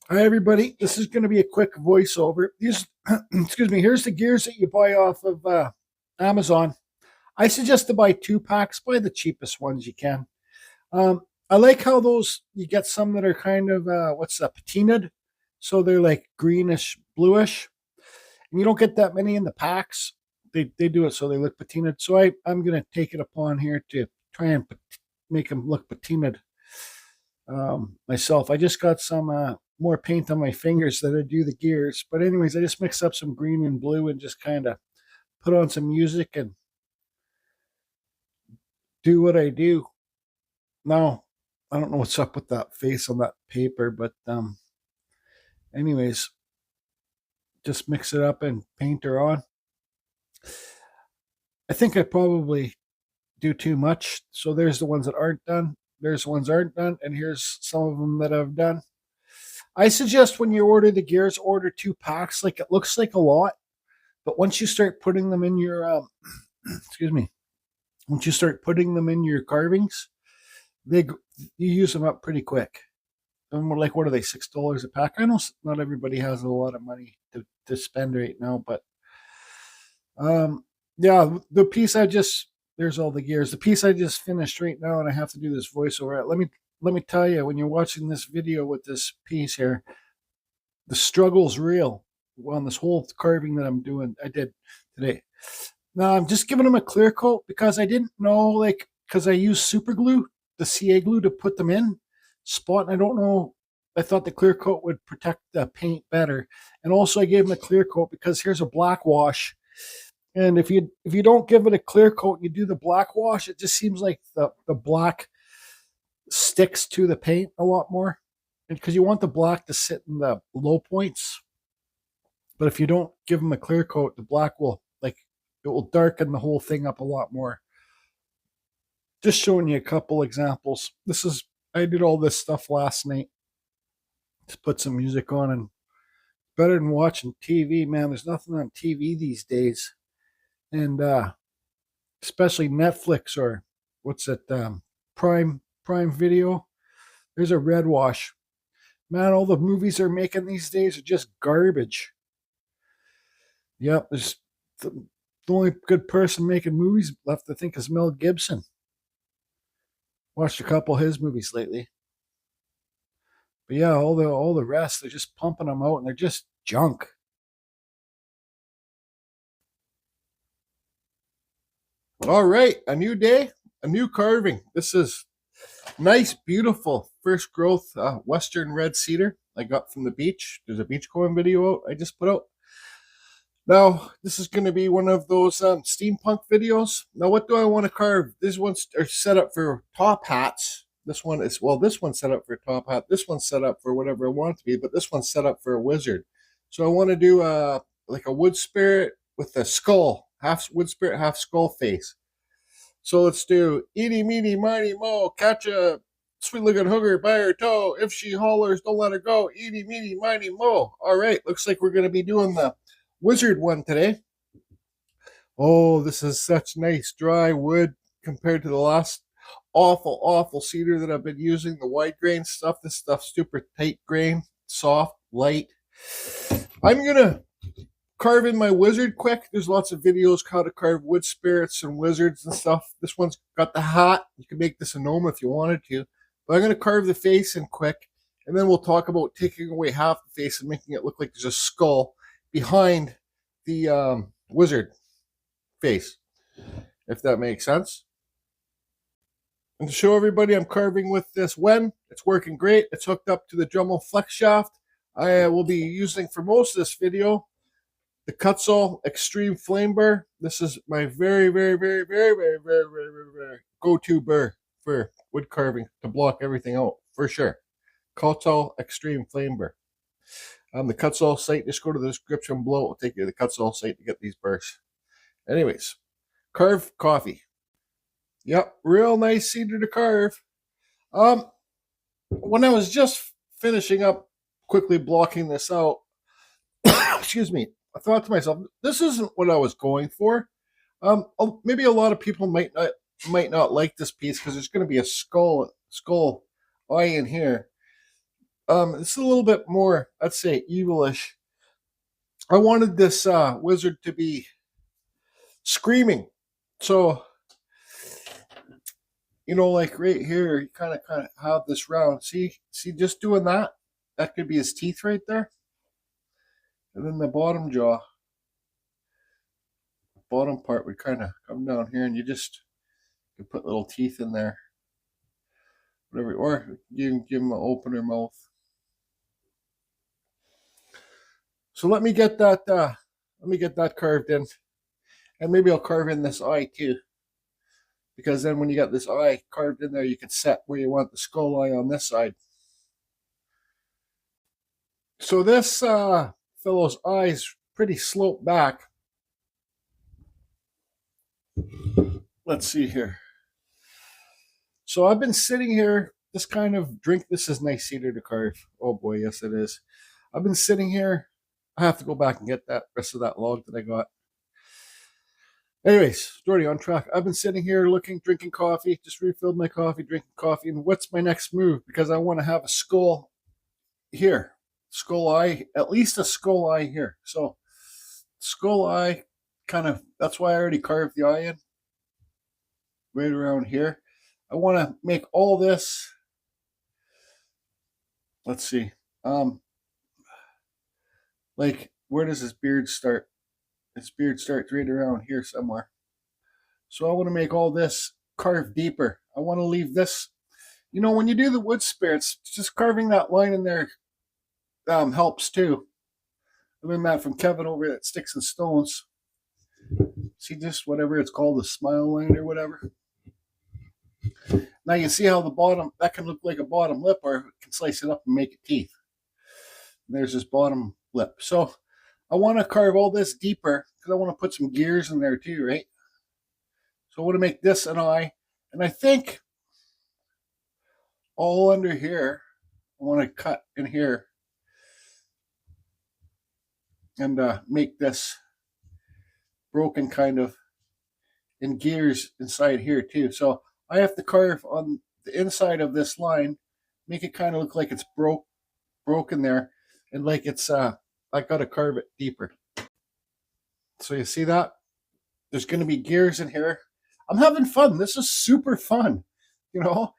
Hi everybody, this is going to be a quick voiceover. These, excuse me, here's the gears that you buy off of Amazon. I suggest to buy 2 packs, buy the cheapest ones you can. I like how those, you get some that are kind of, what's that, patinaed? So they're like greenish, bluish. And you don't get that many in the packs. They do it so they look patinaed. So I'm going to take it upon here to try and make them look patinaed myself. I just got some more paint on my fingers that I do the gears. But anyways, I just mixed up some green and blue and just kind of put on some music and do what I do. Now, I don't know what's up with that face on that paper, but anyways, just mix it up and paint her on. I think I probably do too much. So there's the ones that aren't done. There's the ones that aren't done. And here's some of them that I've done. I suggest when you order the gears, order 2 packs. Like, it looks like a lot, but once you start putting them in your, excuse me, once you start putting them in your carvings, you use them up pretty quick. And we're like, what are they, $6 a pack? I know not everybody has a lot of money to spend right now, but yeah, the piece there's all the gears. The piece I just finished right now, and I have to do this voiceover. Let me tell you, when you're watching this video with this piece here, the struggle's real on this whole carving that I did today. Now I'm just giving them a clear coat because I didn't know, like, because I used super glue, the CA glue, to put them in spot, and I don't know. I thought the clear coat would protect the paint better, and also I gave them a clear coat because here's a black wash, and if you don't give it a clear coat and you do the black wash, it just seems like the black sticks to the paint a lot more, because you want the black to sit in the low points. But if you don't give them a clear coat, the black will, like, it will darken the whole thing up a lot more. Just showing you a couple examples. I did all this stuff last night. Just put some music on, and better than watching TV, man. There's nothing on TV these days. And especially Netflix, or what's it, Prime Video. There's a red wash. Man, all the movies they're making these days are just garbage. Yep, there's the only good person making movies left, I think, is Mel Gibson. Watched a couple of his movies lately. But yeah, all the rest, they're just pumping them out and they're just junk. All right, a new day, a new carving. This is nice, beautiful first growth Western red cedar I got from the beach. There's a beachcomb video out I just put out. Now, this is going to be one of those steampunk videos. Now, what do I want to carve? These ones are set up for top hats. This one's set up for a top hat. This one's set up for whatever I want it to be, but this one's set up for a wizard. So I want to do like a wood spirit with a skull, half wood spirit, half skull face. So let's do eeny, meeny, miny, mo, catch a sweet looking hooker by her toe. If she hollers, don't let her go. Eeny, meeny, miny, mo. All right, looks like we're going to be doing the wizard one today. Oh, this is such nice dry wood compared to the last awful cedar that I've been using, the wide grain stuff. This stuff's super tight grain, soft, light. I'm gonna carve in my wizard quick. There's lots of videos how to carve wood spirits and wizards and stuff. This one's got the hat. You can make this a gnome if you wanted to, but I'm gonna carve the face in quick, and then we'll talk about taking away half the face and making it look like there's a skull behind the wizard face, if that makes sense. And to show everybody I'm carving with this Wen, it's working great. It's hooked up to the Dremel flex shaft. I will be using for most of this video the Kutzall Extreme Flame Burr. This is my very go-to burr for wood carving to block everything out, for sure. Kutzall Extreme Flame Burr. The Kutzall site, just go to the description below. It'll take you to the Kutzall site to get these burrs. Anyways, carve coffee. Yep, real nice cedar to carve. When I was just finishing up quickly blocking this out, excuse me, I thought to myself, this isn't what I was going for. Maybe a lot of people might not like this piece because there's going to be a skull eye in here. It's a little bit more, I'd say, evilish. I wanted this wizard to be screaming. So, you know, like right here, you kind of have this round. See, just doing that, that could be his teeth right there. And then the bottom jaw, bottom part would kind of come down here, and you could put little teeth in there. Whatever, or you can give him an opener mouth. So let me get that carved in, and maybe I'll carve in this eye too, because then when you got this eye carved in there, you can set where you want the skull eye on this side. So this fellow's eye is pretty sloped back. Let's see here. So I've been sitting here, this kind of drink. This is nice cedar to carve. Oh boy, yes it is. I've been sitting here. I have to go back and get that rest of that log that I got. Anyways, story on track. I've been sitting here drinking coffee, just refilled my coffee, drinking coffee. And what's my next move? Because I want to have a skull here. Skull eye, at least a skull eye here. So skull eye, kind of, that's why I already carved the eye in. Right around here. I want to make all this, let's see, like, where does his beard start? His beard starts right around here somewhere. So I want to make all this carved deeper. I want to leave this, you know, when you do the wood spirits, just carving that line in there helps too. I learned that from Kevin over at Sticks and Stones. See, just whatever it's called, the smile line or whatever. Now you see how the bottom, that can look like a bottom lip, or it can slice it up and make it teeth. And there's this bottom lip. So I want to carve all this deeper because I want to put some gears in there too, right? So I want to make this an eye. And I think all under here, I want to cut in here and make this broken kind of in gears inside here too. So I have to carve on the inside of this line, make it kind of look like it's broken there, and like it's I got to carve it deeper. So you see that? There's going to be gears in here. I'm having fun. This is super fun. You know,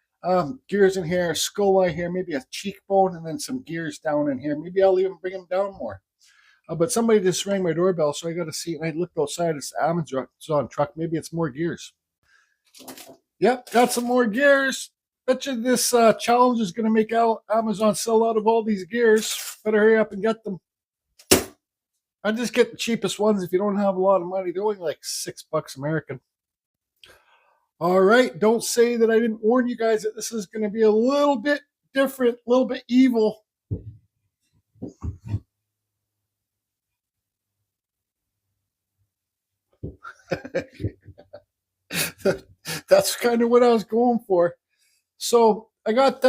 gears in here, skull eye here, maybe a cheekbone, and then some gears down in here. Maybe I'll even bring them down more. But somebody just rang my doorbell, so I got to see. And I looked outside. It's the Amazon truck. Maybe it's more gears. Yep, got some more gears. Bet you this challenge is going to make Amazon sell out of all these gears. Better hurry up and get them. I just get the cheapest ones if you don't have a lot of money. They're only like $6 American. All right, don't say that I didn't warn you guys that this is going to be a little bit different, a little bit evil. That's kind of what I was going for. So I got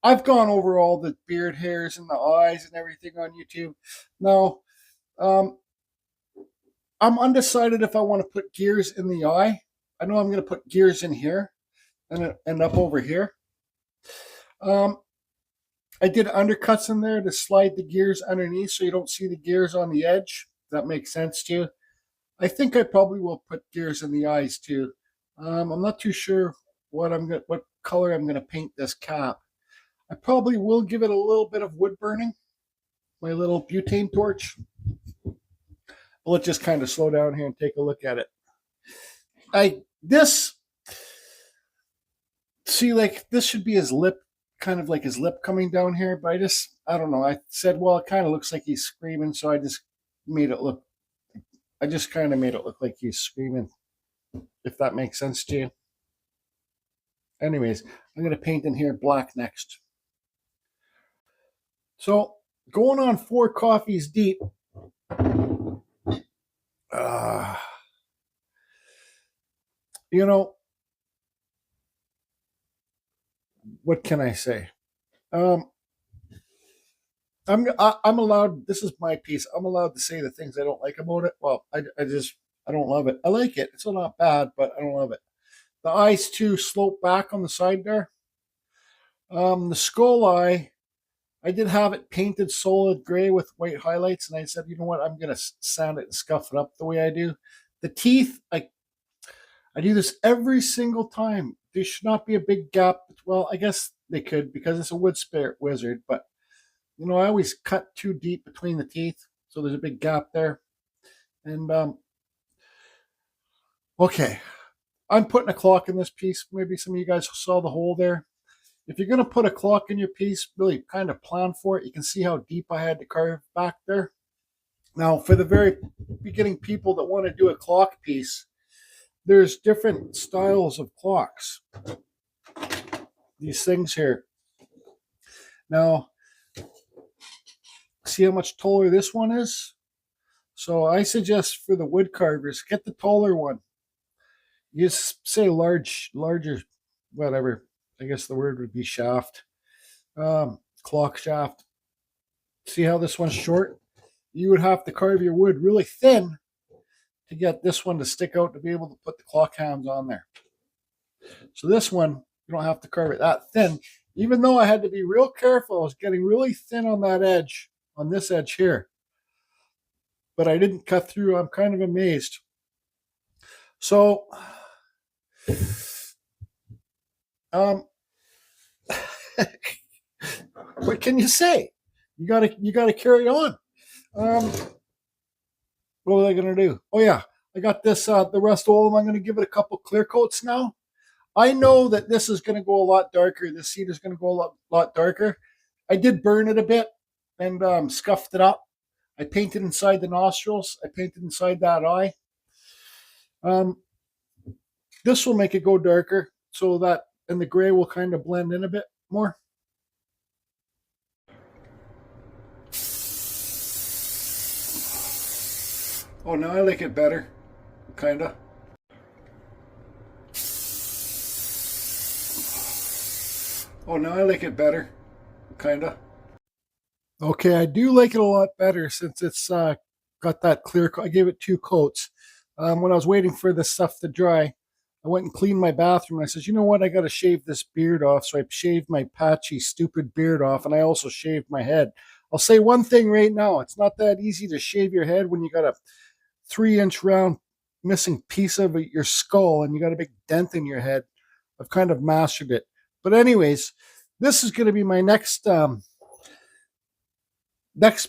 I've gone over all the beard hairs and the eyes and everything on YouTube. Now I'm undecided if I want to put gears in the eye. I know I'm going to put gears in here and up over here. I did undercuts in there to slide the gears underneath so you don't see the gears on the edge. That makes sense to you. I think I probably will put gears in the eyes too. I'm not too sure what color I'm gonna paint this cap. I probably will give it a little bit of wood burning. My little butane torch. Let's just kind of slow down here and take a look at it. This should be his lip, kind of like his lip coming down here, but I don't know. I said, well, it kind of looks like he's screaming, so I just kind of made it look like he's screaming, if that makes sense to you. Anyways, I'm going to paint in here black next. So, going on 4 coffees deep. You know, what can I say? I'm allowed, this is my piece, I'm allowed to say the things I don't like about it. Well, I don't love it. I like it. It's not bad, but I don't love it. The eyes too slope back on the side there. The skull eye, I did have it painted solid gray with white highlights, and I said, you know what, I'm gonna sand it and scuff it up the way I do. The teeth, I do this every single time. There should not be a big gap. Well, I guess they could because it's a wood spirit wizard, but you know, I always cut too deep between the teeth, so there's a big gap there. And okay, I'm putting a clock in this piece. Maybe some of you guys saw the hole there. If you're going to put a clock in your piece, really kind of plan for it. You can see how deep I had to carve back there. Now, for the very beginning people that want to do a clock piece, there's different styles of clocks. These things here. Now, see how much taller this one is? So I suggest for the wood carvers, get the taller one. You just say larger, whatever. I guess the word would be shaft. Clock shaft. See how this one's short? You would have to carve your wood really thin to get this one to stick out to be able to put the clock hands on there. So this one, you don't have to carve it that thin. Even though I had to be real careful, I was getting really thin on that edge, on this edge here. But I didn't cut through. I'm kind of amazed. So, what can you say? You gotta carry on. What was I gonna do? Oh yeah, I got this. The rust oil. I'm gonna give it a couple clear coats now. I know that this is gonna go a lot darker. This seed is gonna go a lot darker. I did burn it a bit and scuffed it up. I painted inside the nostrils. I painted inside that eye. This will make it go darker so that, and the gray will kind of blend in a bit more. Oh, now I like it better, kinda. Oh, now I like it better, kinda. Okay, I do like it a lot better since it's got that clear. I gave it 2 coats. When I was waiting for this stuff to dry, I went and cleaned my bathroom. And I said, you know what? I got to shave this beard off. So I shaved my patchy, stupid beard off, and I also shaved my head. I'll say one thing right now. It's not that easy to shave your head when you got a 3-inch round missing piece of your skull and you got a big dent in your head. I've kind of mastered it. But anyways, this is going to be my next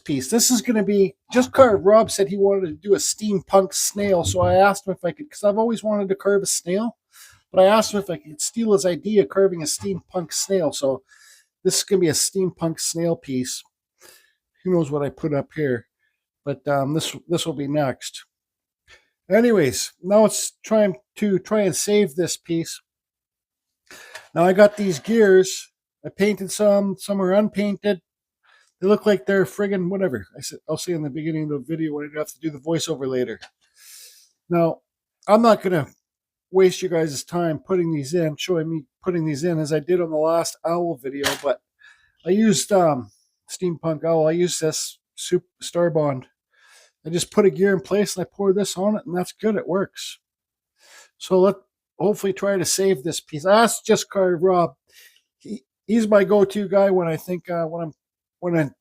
piece. This is going to be just carved. Rob said he wanted to do a steampunk snail, so I asked him if I could, because I've always wanted to carve a snail, but I asked him if I could steal his idea of carving a steampunk snail. So this is going to be a steampunk snail piece. Who knows what I put up here, but this will be next. Anyways, now it's trying to save this piece. Now I got these gears. I painted some are unpainted. They look like they're friggin' whatever. I'll say in the beginning of the video when I have to do the voiceover later. Now, I'm not going to waste you guys' time putting these in, showing me putting these in as I did on the last owl video, but I used Steampunk Owl. I used this STARBOND. I just put a gear in place and I pour this on it, and that's good. It works. So let's hopefully try to save this piece. I asked Just Carve Rob. He's my go-to guy when I think when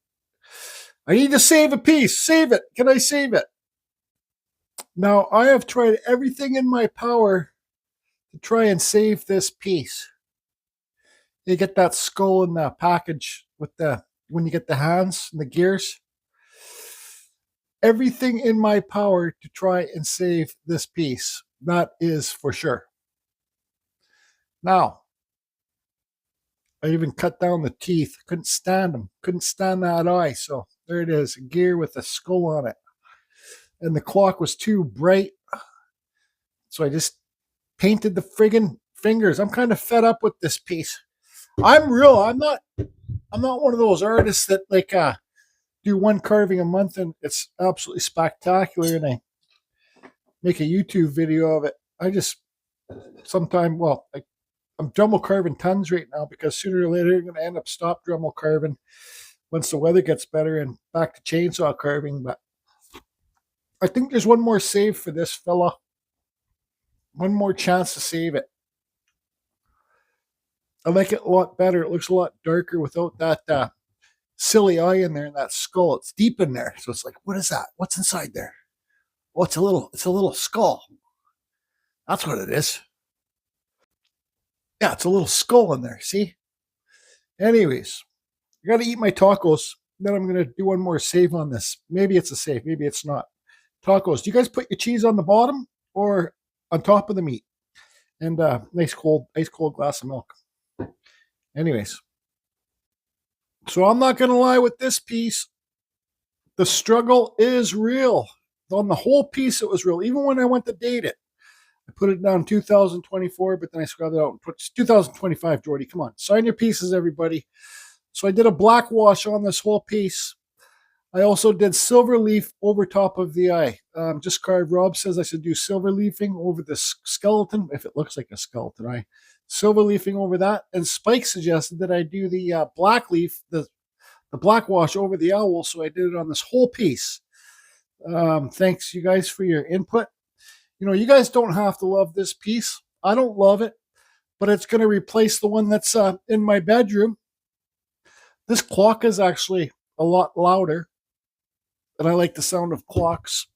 I need to save a piece. Save it. Can I save it? Now, I have tried everything in my power to try and save this piece. You get that skull in the package with when you get the hands and the gears. Everything in my power to try and save this piece. That is for sure. Now, I even cut down the teeth. Couldn't stand them. Couldn't stand that eye. So there it is, a gear with a skull on it. And the clock was too bright. So I just painted the friggin' fingers. I'm kind of fed up with this piece. I'm not one of those artists that like do one carving a month and it's absolutely spectacular and I make a YouTube video of it. I just sometimes, I'm Dremel carving tons right now because sooner or later I'm going to end up stop Dremel carving once the weather gets better and back to chainsaw carving. But I think there's one more save for this fella. One more chance to save it. I like it a lot better. It looks a lot darker without that silly eye in there in that skull. It's deep in there. So it's like, what is that? What's inside there? Oh, it's a little skull. That's what it is. Yeah, it's a little skull in there. See? Anyways, I got to eat my tacos. Then I'm going to do one more save on this. Maybe it's a save. Maybe it's not. Tacos. Do you guys put your cheese on the bottom or on top of the meat? And ice cold glass of milk. Anyways. So I'm not going to lie with this piece. The struggle is real. On the whole piece, it was real. Even when I went to date it. I put it down 2024, but then I scrubbed it out and put 2025, Jordy. Come on. Sign your pieces, everybody. So I did a black wash on this whole piece. I also did silver leaf over top of the eye. Just carved. Rob says I should do silver leafing over the skeleton, if it looks like a skeleton eye. Silver leafing over that. And Spike suggested that I do the black leaf, the black wash over the owl. So I did it on this whole piece. Thanks, you guys, for your input. You know, you guys don't have to love this piece. I don't love it, but it's going to replace the one that's in my bedroom. This clock is actually a lot louder, and I like the sound of clocks.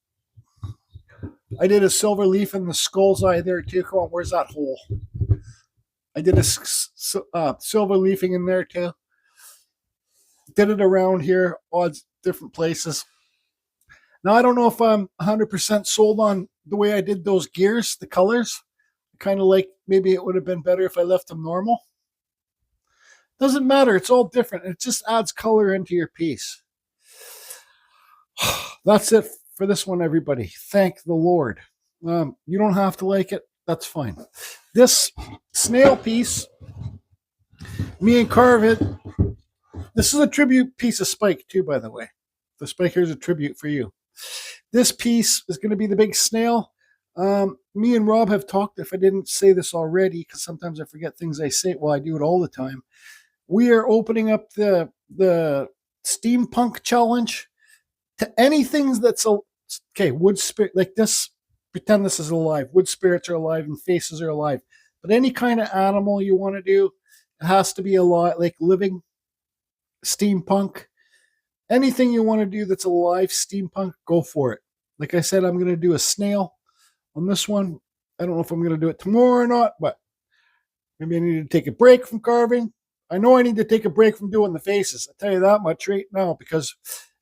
I did a silver leaf in the skull's eye there too. Come on, where's that hole? I did a silver leafing in there too. Did it around here, odds different places. Now, I don't know if I'm 100% sold on the way I did those gears, the colors. Kind of like maybe it would have been better if I left them normal. Doesn't matter. It's all different. It just adds color into your piece. That's it for this one, everybody. Thank the Lord. You don't have to like it. That's fine. This snail piece, me and Carve it. This is a tribute piece of Spike, too, by the way. The Spike here's a tribute for you. This piece is going to be the big snail. Me and Rob have talked, if I didn't say this already, because sometimes I forget things I say. Well, I do it all the time. We are opening up the steampunk challenge to anything that's wood spirit, like this. Pretend this is alive. Wood spirits are alive and faces are alive. But any kind of animal you want to do, it has to be alive, like living steampunk. Anything you want to do that's alive steampunk, go for it. Like I said, I'm going to do a snail on this one. I don't know if I'm going to do it tomorrow or not, but maybe I need to take a break from carving. I know I need to take a break from doing the faces. I'll tell you that much right now, because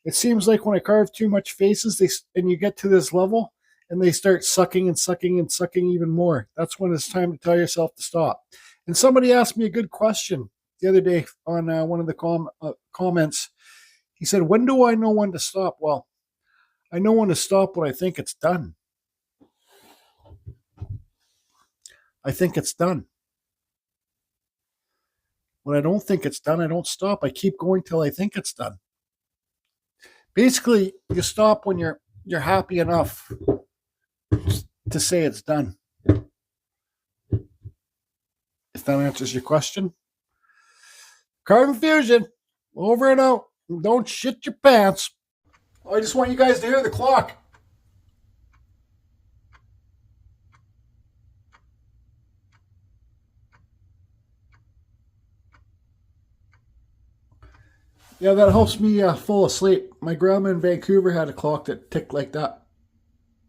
it seems like when I carve too much faces, and you get to this level, and they start sucking and sucking and sucking even more. That's when it's time to tell yourself to stop. And somebody asked me a good question the other day on one of the comments. He said, when do I know when to stop? Well, I know when to stop when I think it's done. I think it's done. When I don't think it's done, I don't stop. I keep going till I think it's done. Basically, you stop when you're happy enough to say it's done. If that answers your question. Carving Fusion, over and out. Don't shit your pants. I just want you guys to hear the clock. Yeah, that helps me fall asleep. My grandma in Vancouver had a clock that ticked like that.